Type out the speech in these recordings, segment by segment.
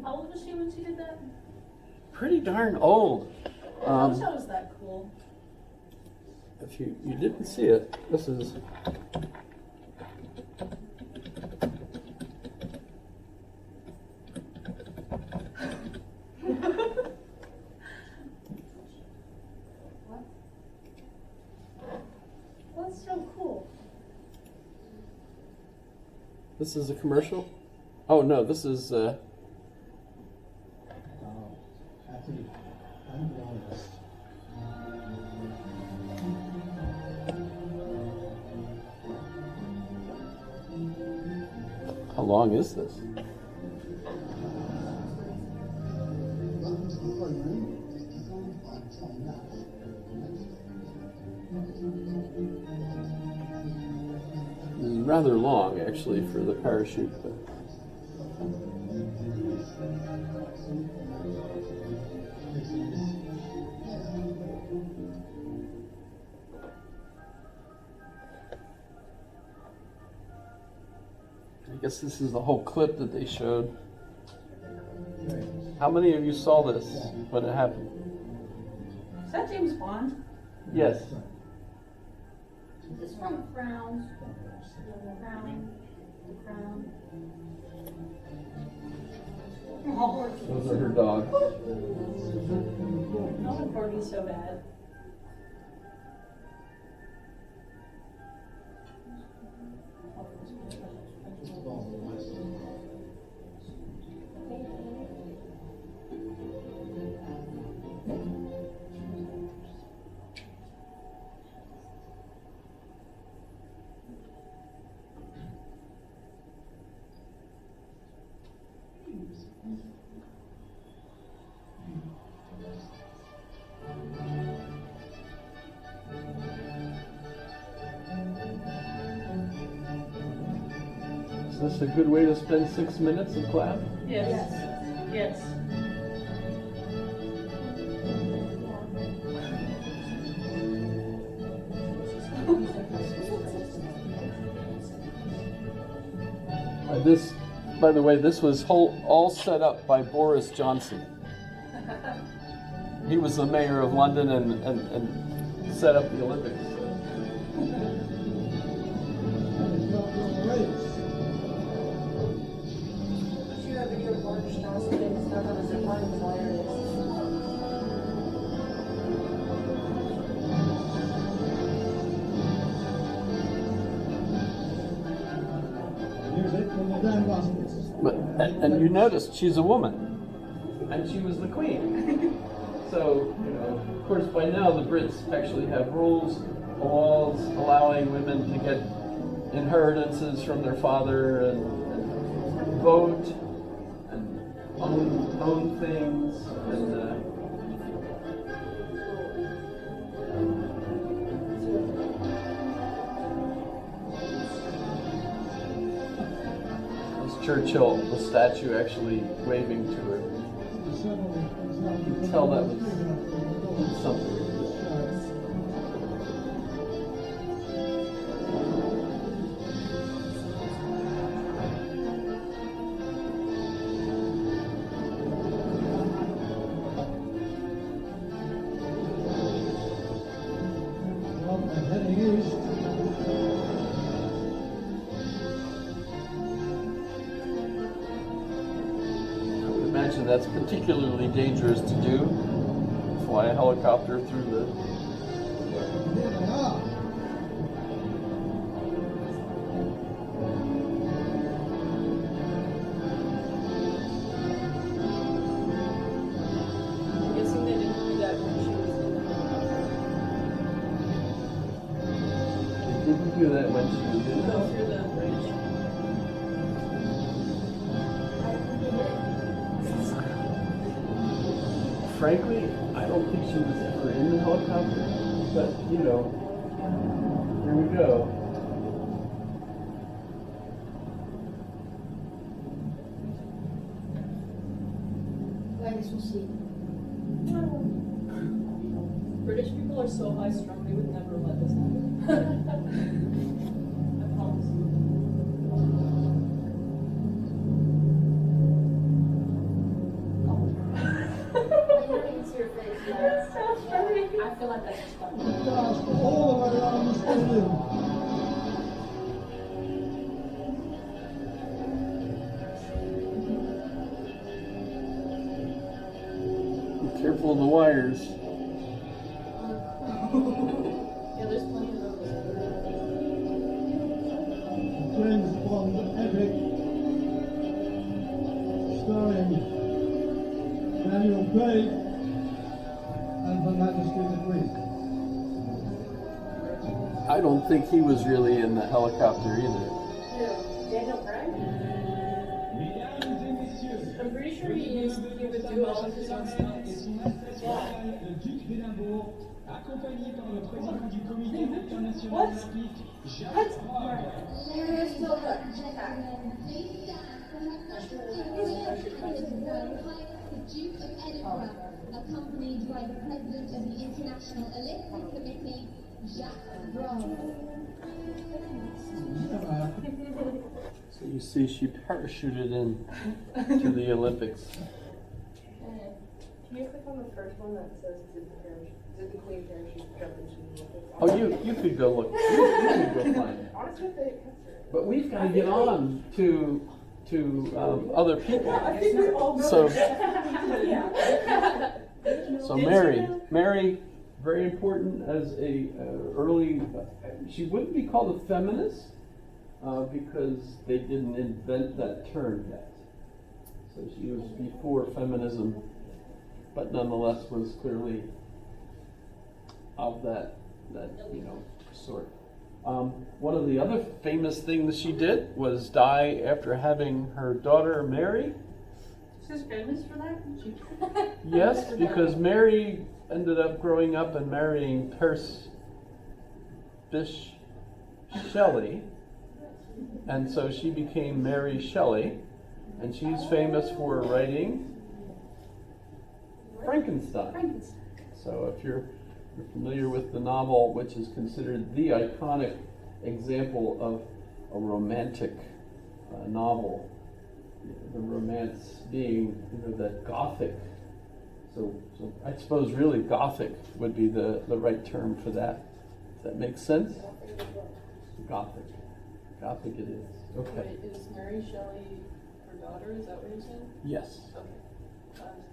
How old was she when she did that? Pretty darn old. I wish I was that cool. If you didn't see it, this is. That's so cool. This is a commercial? Oh no, this is how long is this? This is rather long actually for the parachute, but I guess this is the whole clip that they showed. How many of you saw this when it happened? Is that James Bond? Yes. This from Crown. The Crown. Oh, Those are her dogs. no one Corky's so bad. Is this a good way to spend 6 minutes of class? Yes. Yes. This, by the way, this was all set up by Boris Johnson. He was the mayor of London and set up the Olympics. But, and you noticed she's a woman, and she was the queen. So, you know, of course, by now the Brits actually have rules, laws allowing women to get inheritances from their father and vote and own things. And Churchill, the statue actually waving to her. You can tell that was something. That's particularly dangerous to do. Fly a helicopter through the. I'm guessing they didn't do that when she was in They didn't do that when she was in go through the bridge. Frankly, I don't think she was ever in the helicopter, but you know, here we go. I guess we'll see. British people are so high strung, they would never let this happen. I promise you. la casa está. Dust all the way around the stadium. Be careful of the wires. Yeah, there's plenty of those. James Bond epic, starring Daniel Craig and Her Majesty the Queen. I don't think he was really in the helicopter either. Daniel Craig? I'm pretty sure he would do all of his own stunts. Yeah. Le duc d'Édimbourg, accompagné par le président du comité international What? olympique, Jacques What? Vabre. There is still the check out. The Duke of Edinburgh, accompanied by the President of the International Olympic Committee, Jacques Vabre. So you see, she parachuted in to the Olympics. Can you click on the first one that says did the Queen parachute jump into the Olympics? Oh, you could go look. You could go find it. Honestly, if they kept her. But we've got to get on to other people. I think we all know So- that. So Mary, very important as a early. She wouldn't be called a feminist because they didn't invent that term yet. So she was before feminism, but nonetheless was clearly of that sort. One of the other famous things she did was die after having her daughter Mary. She's famous for that? Yes, because Mary ended up growing up and marrying Percy Bysshe Shelley, and so she became Mary Shelley, and she's famous for writing Frankenstein. So if you're familiar with the novel, which is considered the iconic example of a romantic novel, the romance being that Gothic. So I suppose really Gothic would be the right term for that. Does that make sense? Gothic. Gothic it is. Okay. Wait, is Mary Shelley her daughter? Is that what you're saying? Yes. Okay. I was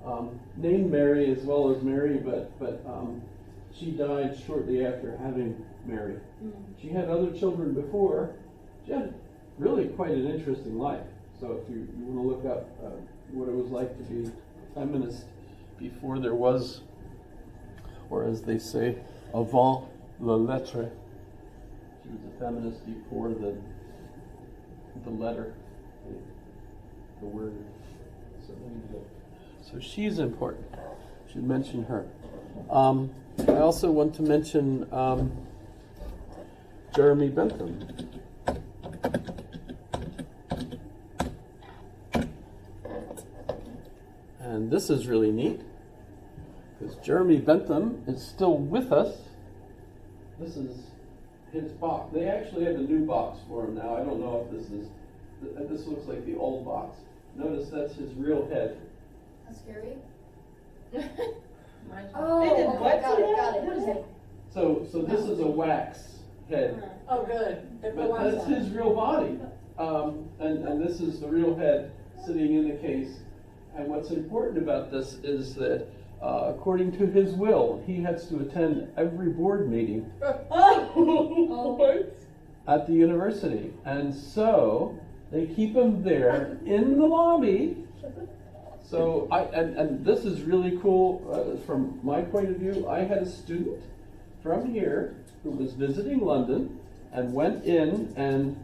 confused. Named Mary as well as Mary, but she died shortly after having Mary. She had other children before. She had really quite an interesting life. So if you want to look up what it was like to be a feminist before there was, or as they say, avant la lettre. She was a feminist before the letter, the word. So there you go. So she's important. Should mention her. I also want to mention Jeremy Bentham. And this is really neat because Jeremy Bentham is still with us. This is his box. They actually have a new box for him now. I don't know if this looks like the old box. Notice that's his real head. That's scary. Oh, Oh, they did okay, what? got it. What is it? So this is a wax head. Oh, good. But that's his real body. And this is the real head sitting in the case. And what's important about this is that according to his will, he has to attend every board meeting at the university. And so they keep him there in the lobby. So and this is really cool from my point of view. I had a student from here who was visiting London and went in and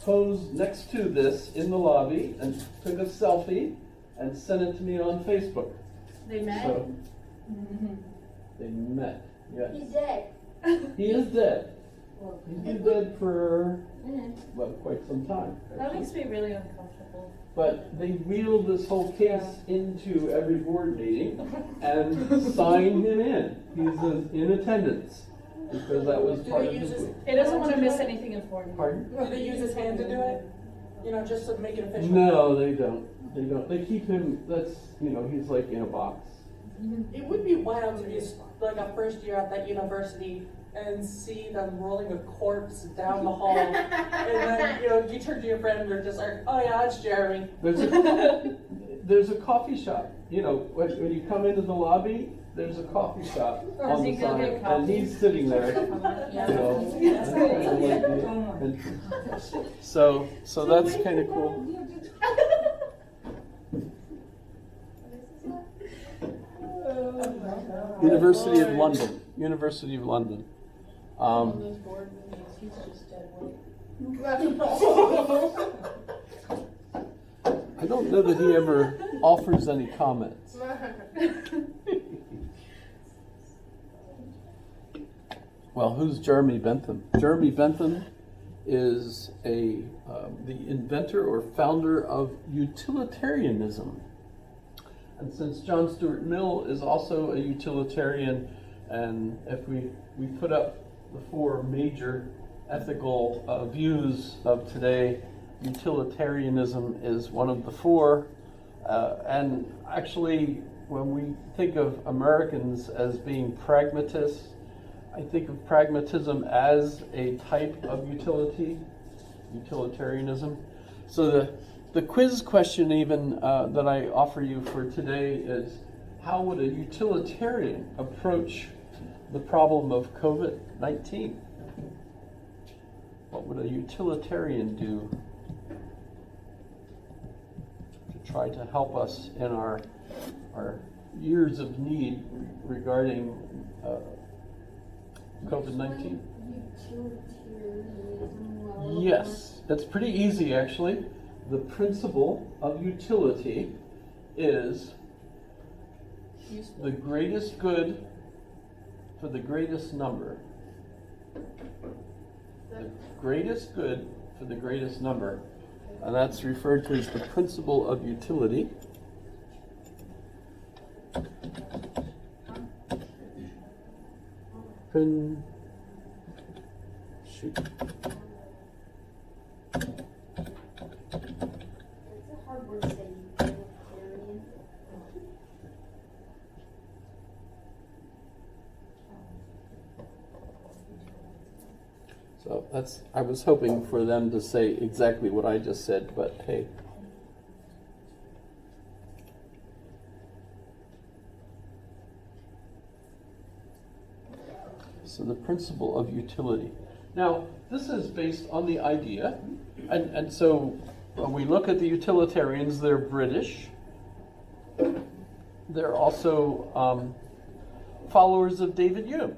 posed next to this in the lobby and took a selfie and sent it to me on Facebook. They met? So they met, yes. He's dead. He is dead. He's been dead for, well, quite some time. That makes me really uncomfortable. But they wheeled this whole case into every board meeting and signed him in. He's in attendance because that was part of his week. He doesn't want to miss anything important. Pardon? Do they use his hand to do it? You know, just to make it official? No, they don't. They don't. They keep him, that's, he's like in a box. It would be wild to be like a first year at that university and see them rolling a corpse down the hall, and then you turn to your friend and they're just like, oh yeah, it's Jeremy. There's a coffee shop. When you come into the lobby, there's a coffee shop on the side, and he's sitting there. So that's kind of cool. University of London. University of London. On those board meetings, he's just dead weight. I don't know that he ever offers any comments. Well, who's Jeremy Bentham? Jeremy Bentham is the inventor or founder of utilitarianism. And since John Stuart Mill is also a utilitarian, and if we put up the four major ethical views of today, utilitarianism is one of the four. And actually, when we think of Americans as being pragmatists, I think of pragmatism as a type of utilitarianism. So the quiz question even that I offer you for today is, how would a utilitarian approach the problem of COVID-19? What would a utilitarian do to try to help us in our years of need regarding COVID-19? Yes, it's pretty easy actually. The principle of utility is the greatest good for the greatest number. The greatest good for the greatest number. And that's referred to as the principle of utility. Shoot. It's a hard word to say, utilitarian. So I was hoping for them to say exactly what I just said, but hey. So the principle of utility. Now, this is based on the idea, and so when we look at the utilitarians, they're British. They're also followers of David Hume.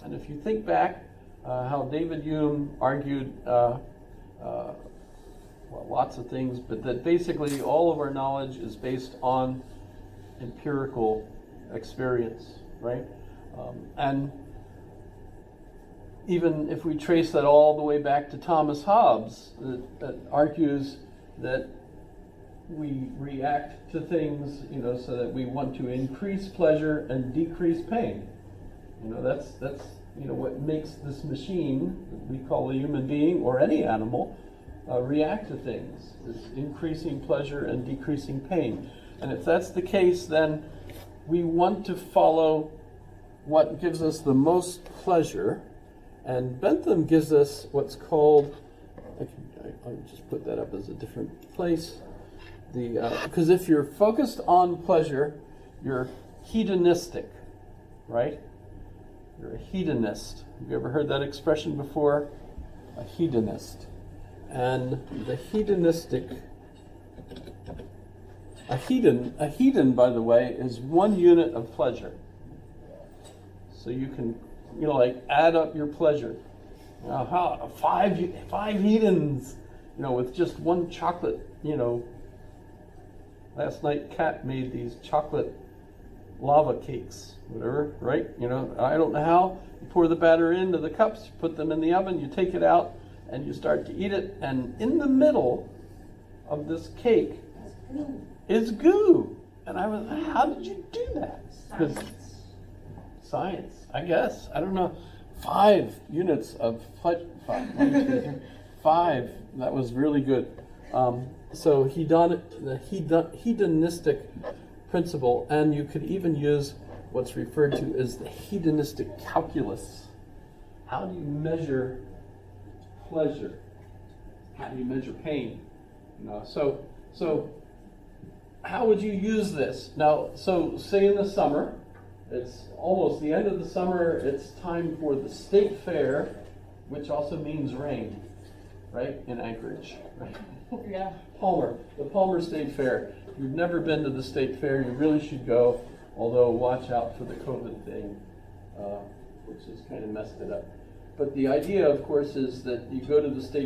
And if you think back, how David Hume argued lots of things, but that basically all of our knowledge is based on empirical experience, right? And even if we trace that all the way back to Thomas Hobbes, that argues that we react to things, so that we want to increase pleasure and decrease pain. That's what makes this machine that we call a human being or any animal react to things, is increasing pleasure and decreasing pain. And if that's the case, then we want to follow what gives us the most pleasure. And Bentham gives us what's called, I'll just put that up as a different place. Because if you're focused on pleasure, you're hedonistic, right? You're a hedonist. Have you ever heard that expression before? A hedonist. And the hedonistic, a hedon, by the way, is 1 unit of pleasure. So you can, add up your pleasure. Five hedons, with just one chocolate, Last night, Kat made these chocolate lava cakes, whatever, right? I don't know how. You pour the batter into the cups, you put them in the oven, you take it out, and you start to eat it. And in the middle of this cake is goo. And I was, how did you do that? Because science, I guess. I don't know. 5 units of pleasure. 5. That was really good. So the hedonistic principle, and you could even use what's referred to as the hedonistic calculus. How do you measure pleasure? How do you measure pain? You know, so how would you use this? Now, so say in the summer, it's almost the end of the summer, it's time for the state fair, which also means rain, right, in Anchorage, right? Yeah. The Palmer State Fair. If you've never been to the state fair, you really should go, although watch out for the COVID thing, which has kind of messed it up. But the idea, of course, is that you go to the state